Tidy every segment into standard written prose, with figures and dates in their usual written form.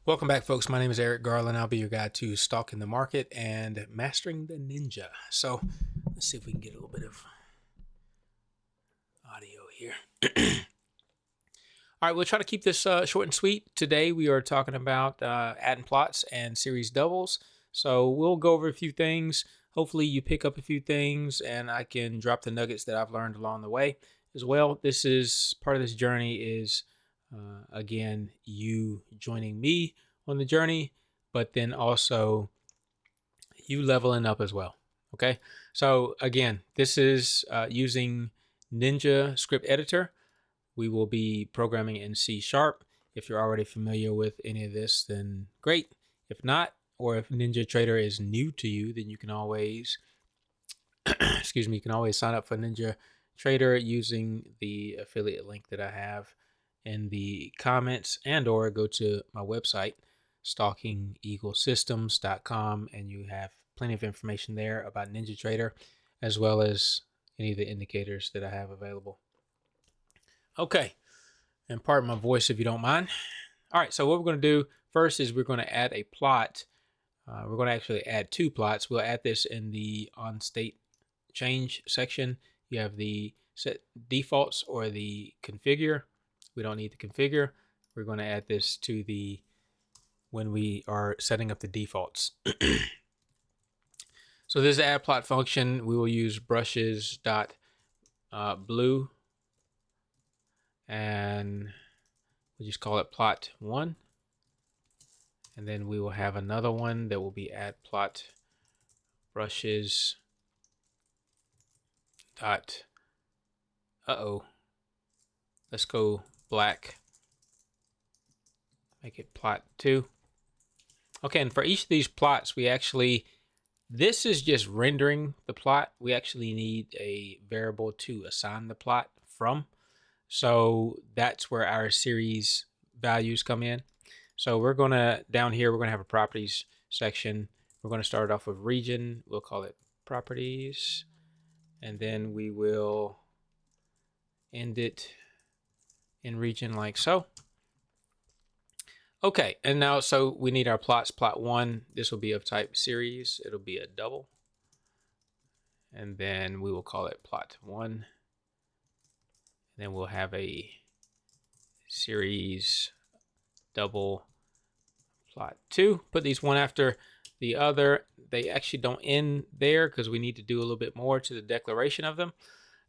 Welcome back, folks. My name is Erik Garland. I'll be your guide to stalking the market and mastering the ninja. So let's see if we can get a little bit of audio here. All right, we'll try to keep this short and sweet. Today we are talking about adding plots and series doubles. So we'll go over a few things. Hopefully you pick up a few things and I can drop the nuggets that I've learned along the way as well. This is part of this journey is again, you joining me on the journey, but then also you leveling up as well. Okay. So again, this is using NinjaScript editor. We will be programming in C#. If you're already familiar with any of this, then great. If not, or if NinjaTrader is new to you, then you can always, excuse me, you can always sign up for NinjaTrader using the affiliate link that I have in the comments, and or go to my website, stalkingeaglesystems.com, and you have plenty of information there about NinjaTrader, as well as any of the indicators that I have available. Okay, and pardon my voice if you don't mind. All right, so what we're going to do first is we're going to add a plot. We're going to actually add two plots. We'll add this in the on state change section. You have the set defaults or the configure. We don't need the configure. We're going to add this to the when we are setting up the defaults. So this add plot function, we will use brushes.blue, and we'll just call it plot 1. And then we will have another one that will be add plot brushes dot let's go black, make it plot 2. Okay, and for each of these plots, we actually, this is just rendering the plot. We actually need a variable to assign the plot from. So that's where our series values come in. So we're gonna, down here, we're gonna have a properties section. We're gonna start off with region. We'll call it properties. And then we will end it in region like so. Okay, and now so we need our plots. Plot 1, this will be of type series. It'll be a double. And then we will call it plot 1. And then we'll have a series double plot 2. Put these one after the other. They actually don't end there because we need to do a little bit more to the declaration of them.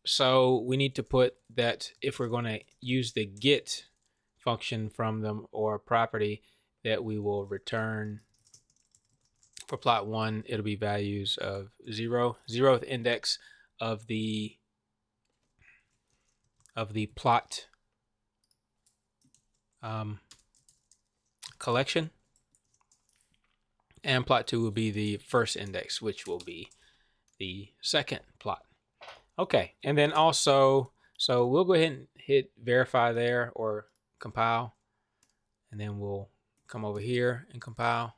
So we need to put that if we're going to use the get function from them or property, that we will return for plot 1, it'll be values of 0, 0th index of the plot collection, and plot 2 will be the first index, which will be the second plot. Okay, and then also, so we'll go ahead and hit verify there or compile, and then we'll come over here and compile,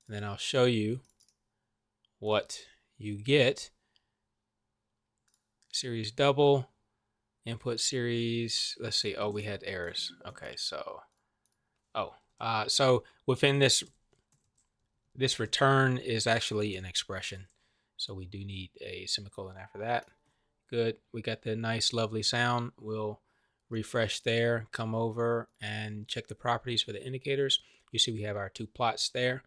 and then I'll show you what you get. Series double, input series, let's see, oh, we had errors. Okay, so, so within this return is actually an expression. So we do need a semicolon after that. Good, we got the nice, lovely sound. We'll refresh there, come over and check the properties for the indicators. You see we have our two plots there.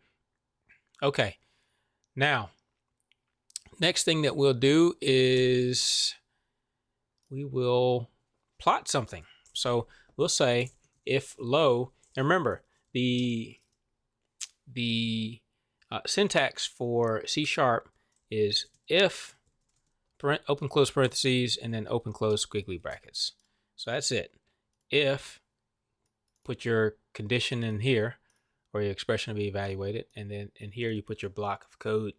Okay, now, next thing that we'll do is we will plot something. So we'll say if low, and remember the syntax for C# is if open close parentheses and then open close squiggly brackets. So that's it. If, put your condition in here, or your expression to be evaluated, and then in here you put your block of code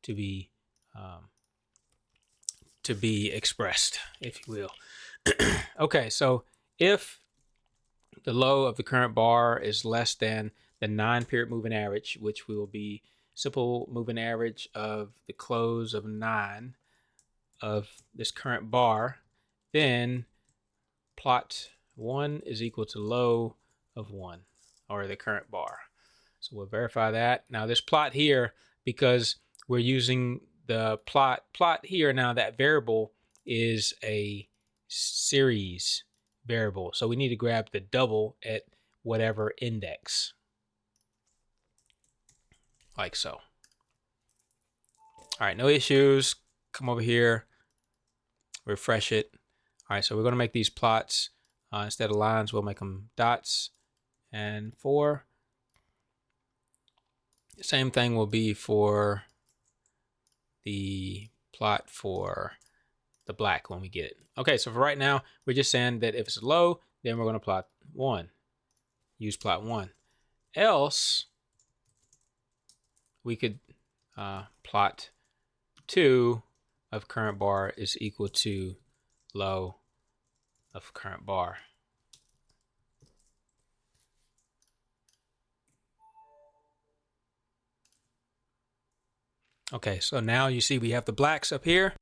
to be expressed, if you will. Okay, so if the low of the current bar is less than the 9-period moving average, which we will be simple moving average of the close of 9 of this current bar, then plot 1 is equal to low of 1, or the current bar. So we'll verify that. Now this plot here, because we're using the plot here, now that variable is a series variable. So we need to grab the double at whatever index, like so. All right, no issues. Come over here, refresh it. All right, so we're going to make these plots. Instead of lines, we'll make them dots. And the same thing will be for the plot for the black when we get it. Okay, so for right now, we're just saying that if it's low, then we're going to plot 1. Use plot 1. Else, we could plot 2 of current bar is equal to low of current bar. Okay, so now you see we have the blacks up here.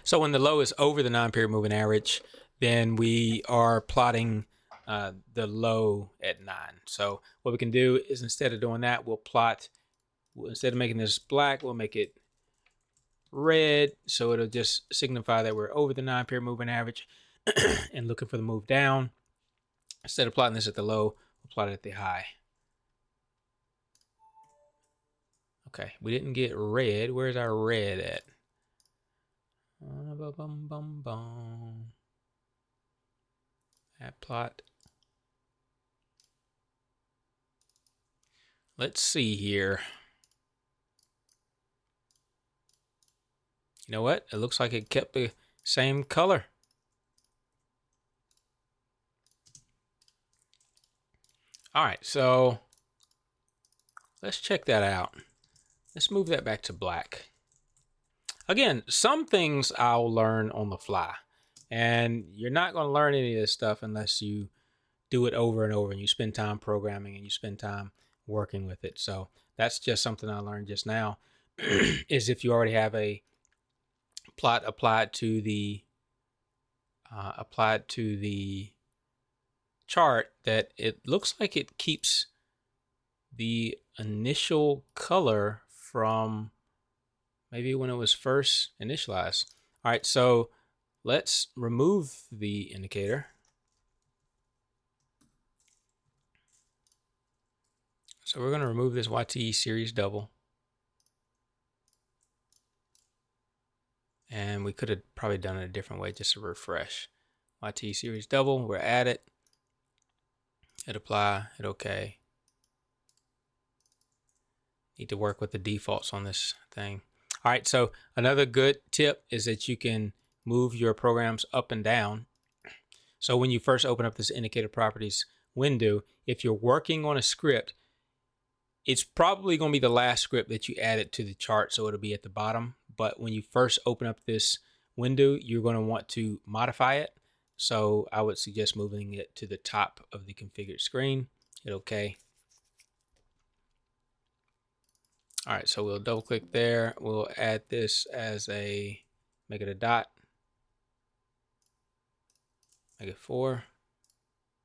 So when the low is over the 9-period moving average, then we are plotting the low at 9. So what we can do is, instead of doing that, we'll plot, instead of making this black, we'll make it red. So it'll just signify that we're over the 9-period moving average and looking for the move down. Instead of plotting this at the low, we'll plot it at the high. Okay, we didn't get red. Where's our red at? That plot. Let's see here. You know what? It looks like it kept the same color. All right, so let's check that out. Let's move that back to black. Again, some things I'll learn on the fly, and you're not going to learn any of this stuff unless you do it over and over and you spend time programming and you spend time working with it. So that's just something I learned just now, is if you already have a plot applied to the chart, that it looks like it keeps the initial color from maybe when it was first initialized. All right, so let's remove the indicator. So we're going to remove this YT series double. And we could have probably done it a different way, just to refresh. YT series double, we're at it. Hit apply, hit OK. Need to work with the defaults on this thing. All right, so another good tip is that you can move your programs up and down. So when you first open up this indicator properties window, if you're working on a script, it's probably going to be the last script that you added to the chart, so it'll be at the bottom. But when you first open up this window, you're going to want to modify it. So I would suggest moving it to the top of the configured screen. Hit OK. All right, so we'll double click there. We'll add this as make it a dot. Make it 4.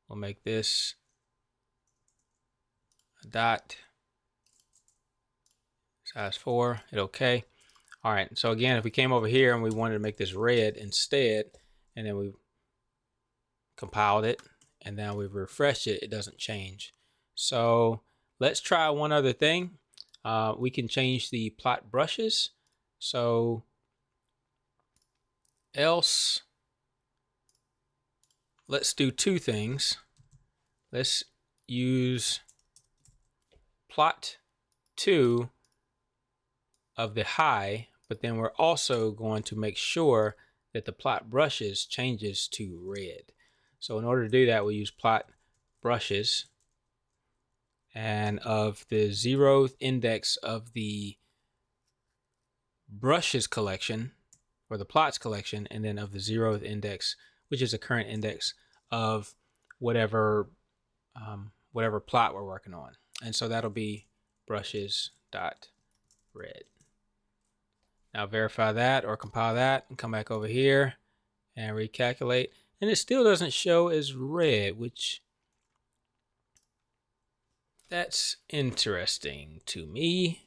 We'll make this a dot. Size 4, hit OK. All right, so again, if we came over here and we wanted to make this red instead, and then we compiled it, and now we refresh it, it doesn't change. So let's try one other thing. We can change the plot brushes. So else, let's do 2 things. Let's use plot 2 of the high, but then we're also going to make sure that the plot brushes changes to red. So in order to do that, we'll use plot brushes, and of the 0th index of the brushes collection, or the plots collection, and then of the 0th index, which is the current index of whatever plot we're working on. And so that'll be brushes dot red. Now verify that or compile that and come back over here and recalculate. And it still doesn't show as red, which that's interesting to me.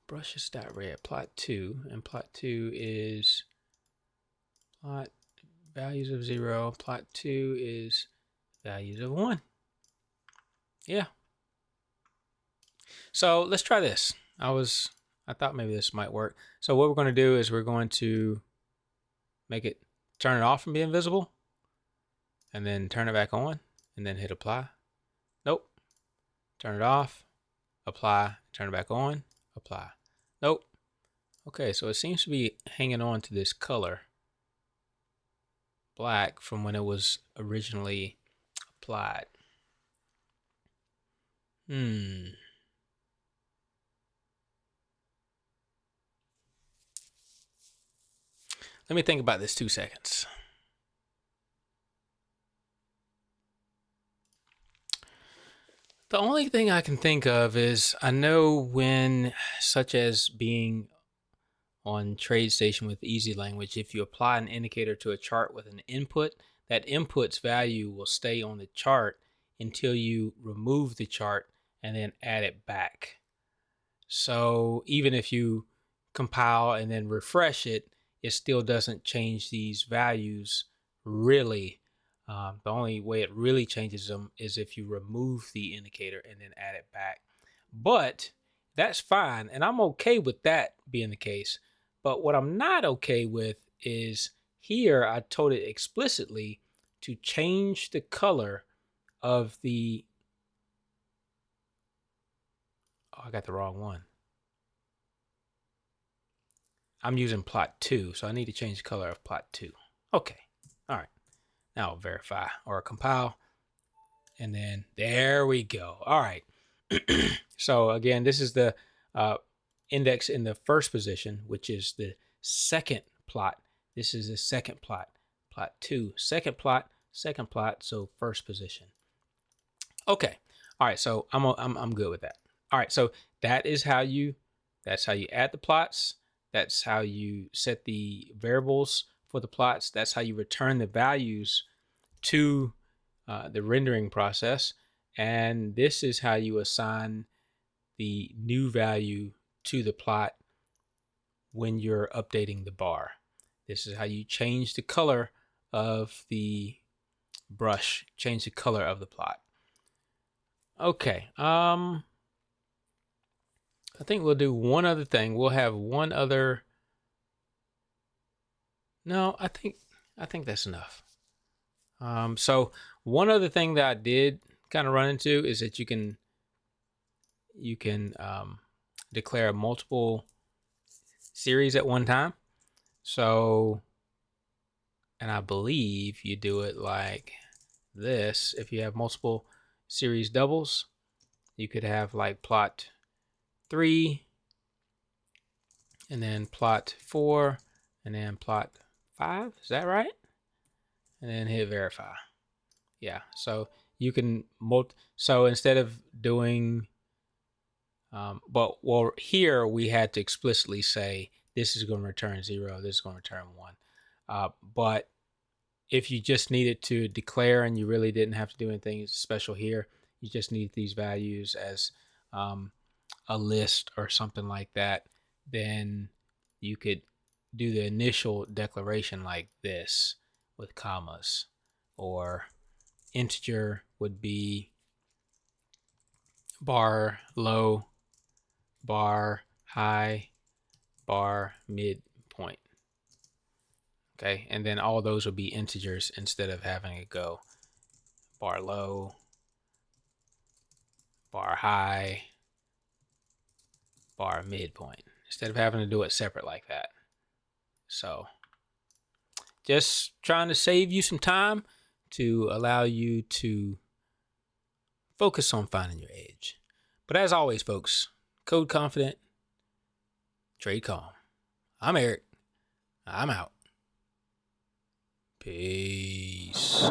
Brushes dot red, plot 2, and plot 2 is plot values of 0. Plot 2 is values of 1. Yeah. So let's try this. I thought maybe this might work. So what we're going to do is we're going to turn it off from being visible, and then turn it back on, and then hit apply. Nope. Turn it off, apply, turn it back on, apply. Nope. Okay, so it seems to be hanging on to this color, black, from when it was originally applied. Let me think about this 2 seconds. The only thing I can think of is I know when, such as being on TradeStation with Easy Language, if you apply an indicator to a chart with an input, that input's value will stay on the chart until you remove the chart and then add it back. So even if you compile and then refresh it, it still doesn't change these values really. The only way it really changes them is if you remove the indicator and then add it back. But that's fine, and I'm okay with that being the case. But what I'm not okay with is here I told it explicitly to change the color of the... Oh, I got the wrong one. I'm using plot 2, so I need to change the color of plot 2. Okay, all right. Now I'll verify or compile, and then there we go. All right. So again, this is the index in the first position, which is the second plot. This is the second plot. Plot 2, second plot, so first position. Okay. All right, so I'm good with that. All right, so that's how you add the plots. That's how you set the variables for the plots. That's how you return the values to the rendering process. And this is how you assign the new value to the plot when you're updating the bar. This is how you change the color of the brush, change the color of the plot. Okay, I think we'll do one other thing. We'll have one other... No, I think that's enough. So one other thing that I did kind of run into is that you can declare multiple series at one time. So, and I believe you do it like this. If you have multiple series doubles, you could have like plot 3, and then plot 4, and then plot 5. Is that right? And then hit verify. Yeah, so you can so instead of doing well, here we had to explicitly say this is going to return 0, this is going to return 1. But if you just needed to declare and you really didn't have to do anything special here, you just need these values as a list or something like that, then you could do the initial declaration like this with commas, or integer would be bar low, bar high, bar midpoint. Okay, and then all those will be integers instead of having it go bar low, bar high, bar midpoint, instead of having to do it separate like that. So just trying to save you some time to allow you to focus on finding your edge. But as always, folks, code confident, trade calm. I'm Eric. I'm out. Peace.